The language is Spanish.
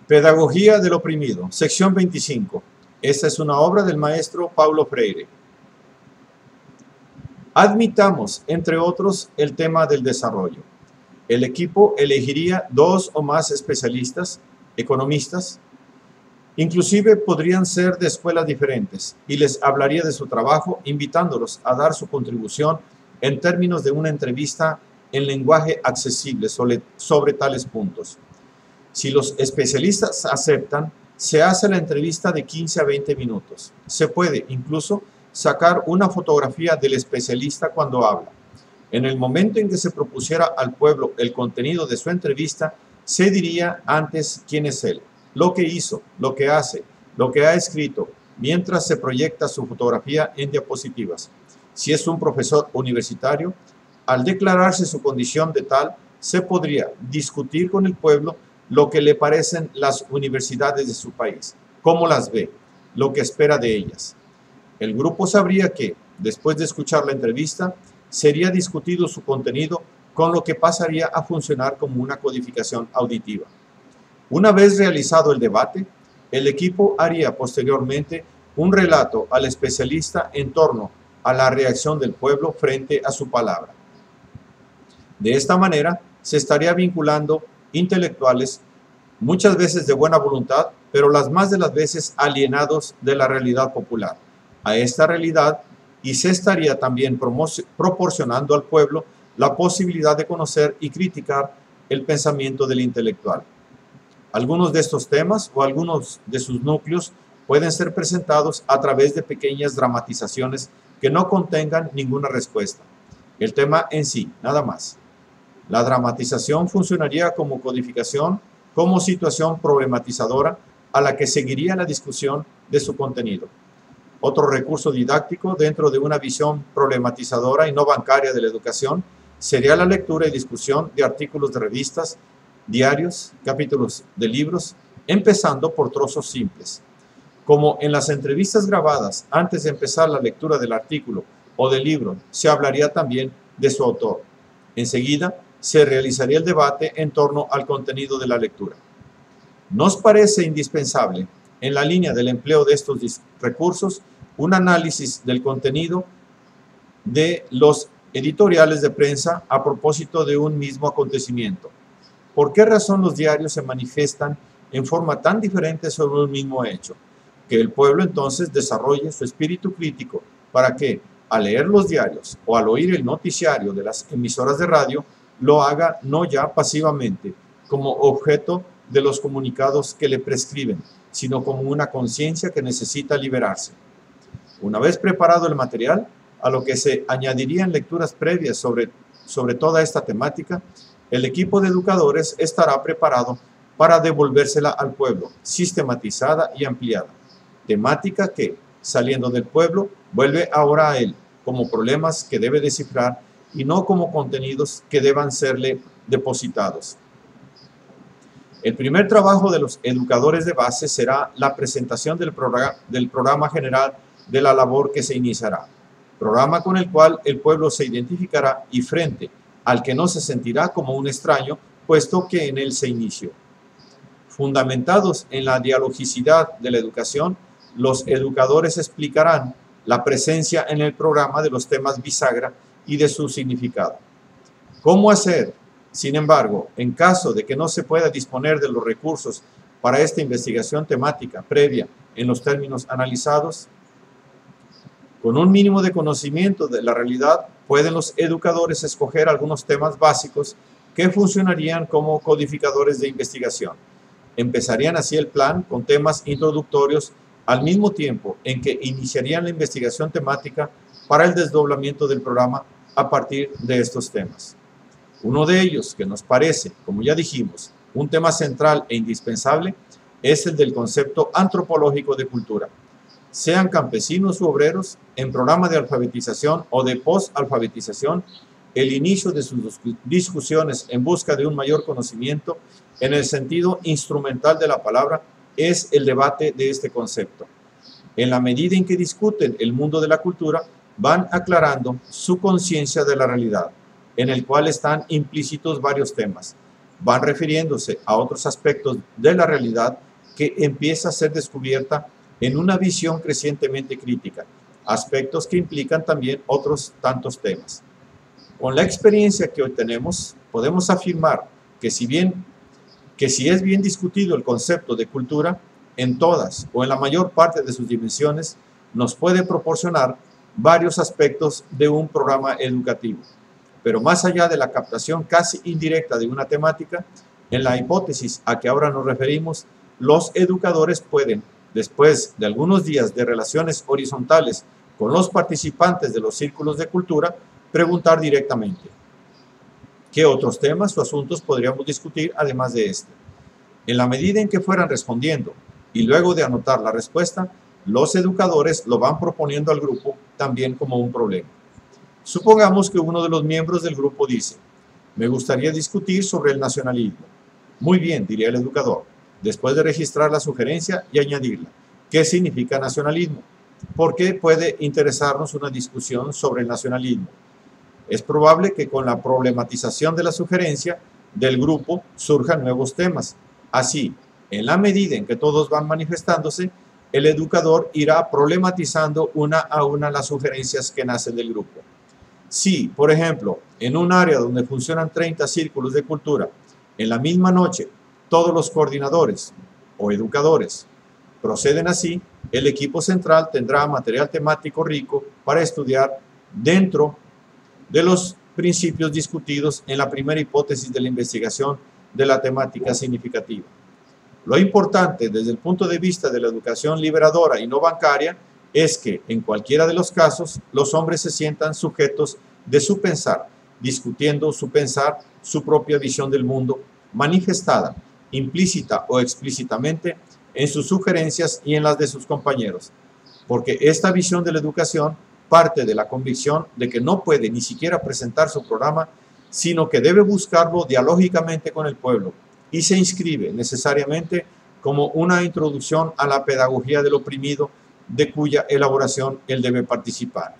Pedagogía del oprimido, sección 25. Esta es una obra del maestro Paulo Freire. Admitamos, entre otros, el tema del desarrollo. El equipo elegiría 2 o más especialistas, economistas, inclusive podrían ser de escuelas diferentes, y les hablaría de su trabajo, invitándolos a dar su contribución en términos de una entrevista en lenguaje accesible sobre tales puntos. Si los especialistas aceptan, se hace la entrevista de 15 a 20 minutos. Se puede incluso sacar una fotografía del especialista cuando habla. En el momento en que se propusiera al pueblo el contenido de su entrevista, se diría antes quién es él, lo que hizo, lo que hace, lo que ha escrito, mientras se proyecta su fotografía en diapositivas. Si es un profesor universitario, al declararse su condición de tal, se podría discutir con el pueblo lo que le parecen las universidades de su país, cómo las ve, lo que espera de ellas. El grupo sabría que, después de escuchar la entrevista, sería discutido su contenido, con lo que pasaría a funcionar como una codificación auditiva. Una vez realizado el debate, el equipo haría posteriormente un relato al especialista en torno a la reacción del pueblo frente a su palabra. De esta manera, se estaría vinculando intelectuales, muchas veces de buena voluntad, pero las más de las veces alienados de la realidad popular, a esta realidad, y se estaría también proporcionando al pueblo la posibilidad de conocer y criticar el pensamiento del intelectual. Algunos de estos temas o algunos de sus núcleos pueden ser presentados a través de pequeñas dramatizaciones que no contengan ninguna respuesta. El tema en sí, nada más. La dramatización funcionaría como codificación, como situación problematizadora a la que seguiría la discusión de su contenido. Otro recurso didáctico dentro de una visión problematizadora y no bancaria de la educación sería la lectura y discusión de artículos de revistas, diarios, capítulos de libros, empezando por trozos simples. Como en las entrevistas grabadas antes de empezar la lectura del artículo o del libro, se hablaría también de su autor. Enseguida, se realizaría el debate en torno al contenido de la lectura. Nos parece indispensable, en la línea del empleo de estos recursos, un análisis del contenido de los editoriales de prensa a propósito de un mismo acontecimiento. ¿Por qué razón los diarios se manifiestan en forma tan diferente sobre un mismo hecho? Que el pueblo entonces desarrolle su espíritu crítico para que, al leer los diarios o al oír el noticiario de las emisoras de radio, lo haga no ya pasivamente, como objeto de los comunicados que le prescriben, sino como una conciencia que necesita liberarse. Una vez preparado el material, a lo que se añadirían lecturas previas sobre toda esta temática, el equipo de educadores estará preparado para devolvérsela al pueblo, sistematizada y ampliada. Temática que, saliendo del pueblo, vuelve ahora a él, como problemas que debe descifrar y no como contenidos que deban serle depositados. El primer trabajo de los educadores de base será la presentación del programa general de la labor que se iniciará, programa con el cual el pueblo se identificará y frente al que no se sentirá como un extraño, puesto que en él se inició. Fundamentados en la dialogicidad de la educación, los educadores explicarán la presencia en el programa de los temas bisagra y de su significado. ¿Cómo hacer, sin embargo, en caso de que no se pueda disponer de los recursos para esta investigación temática previa en los términos analizados? Con un mínimo de conocimiento de la realidad, pueden los educadores escoger algunos temas básicos que funcionarían como codificadores de investigación. Empezarían así el plan con temas introductorios al mismo tiempo en que iniciarían la investigación temática para el desdoblamiento del programa a partir de estos temas. Uno de ellos, que nos parece, como ya dijimos, un tema central e indispensable, es el del concepto antropológico de cultura. Sean campesinos u obreros, en programa de alfabetización o de post-alfabetización, el inicio de sus discusiones en busca de un mayor conocimiento en el sentido instrumental de la palabra es el debate de este concepto. En la medida en que discuten el mundo de la cultura, van aclarando su conciencia de la realidad, en el cual están implícitos varios temas. van refiriéndose a otros aspectos de la realidad que empieza a ser descubierta en una visión crecientemente crítica, aspectos que implican también otros tantos temas. Con la experiencia que hoy tenemos, podemos afirmar que si es bien discutido el concepto de cultura, en todas o en la mayor parte de sus dimensiones, nos puede proporcionar varios aspectos de un programa educativo. Pero más allá de la captación casi indirecta de una temática, en la hipótesis a que ahora nos referimos, los educadores pueden, después de algunos días de relaciones horizontales con los participantes de los círculos de cultura, preguntar directamente: ¿qué otros temas o asuntos podríamos discutir además de este? En la medida en que fueran respondiendo y luego de anotar la respuesta, los educadores lo van proponiendo al grupo también como un problema. Supongamos que uno de los miembros del grupo dice: me gustaría discutir sobre el nacionalismo. Muy bien, diría el educador, después de registrar la sugerencia y añadirla. ¿Qué significa nacionalismo? ¿Por qué puede interesarnos una discusión sobre el nacionalismo? Es probable que con la problematización de la sugerencia del grupo surjan nuevos temas. Así, en la medida en que todos van manifestándose, el educador irá problematizando una a una las sugerencias que nacen del grupo. Si, por ejemplo, en un área donde funcionan 30 círculos de cultura, en la misma noche, todos los coordinadores o educadores proceden así, el equipo central tendrá material temático rico para estudiar dentro de los principios discutidos en la primera hipótesis de la investigación de la temática significativa. Lo importante desde el punto de vista de la educación liberadora y no bancaria es que, en cualquiera de los casos, los hombres se sientan sujetos de su pensar, discutiendo su pensar, su propia visión del mundo, manifestada, implícita o explícitamente, en sus sugerencias y en las de sus compañeros, porque esta visión de la educación parte de la convicción de que no puede ni siquiera presentar su programa, sino que debe buscarlo dialógicamente con el pueblo, y se inscribe necesariamente como una introducción a la pedagogía del oprimido, de cuya elaboración él debe participar.